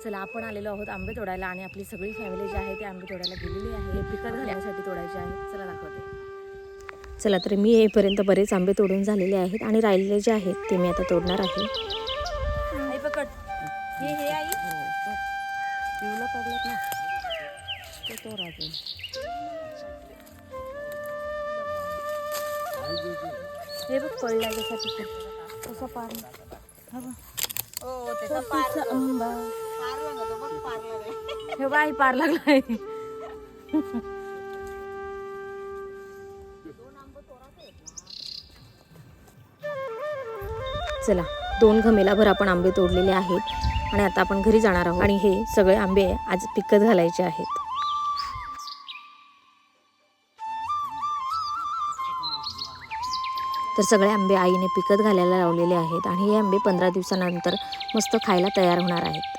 चला आपण आलेलो आहोत आंबे तोडायला आणि आपली सगळी फॅमिली जी आहे ती आंबे तोडायला गेलेली आहे. पिकत घालण्यासाठी तोडायचे आहे. चला दाखवते. चला तर मी येईपर्यंत बरेच आंबे तोडून झालेले आहेत आणि राहिलेले जे आहेत ते मी आता तोडणार आहे. आई पकड. हे आई पिवलं पडलं ना ते तोडायचे. हे बघ पडला जसा पिकत तसा पार हा बघ. हो त्याचा पार आंबा लागला तो बघ पार लागला. हे बाई पार लागलाय. चला 2 घमेलाभर आपण आंबे तोडलेले आहेत आणि आता आपण घरी जाणार आहोत आणि हे सगळे आंबे आज पिकत घालायचे आहेत. तर सगळे आंबे आईने पिकत घालायला लावलेले आहेत आणि हे आंबे 15 दिवसानंतर मस्त खायला तयार होणार आहेत.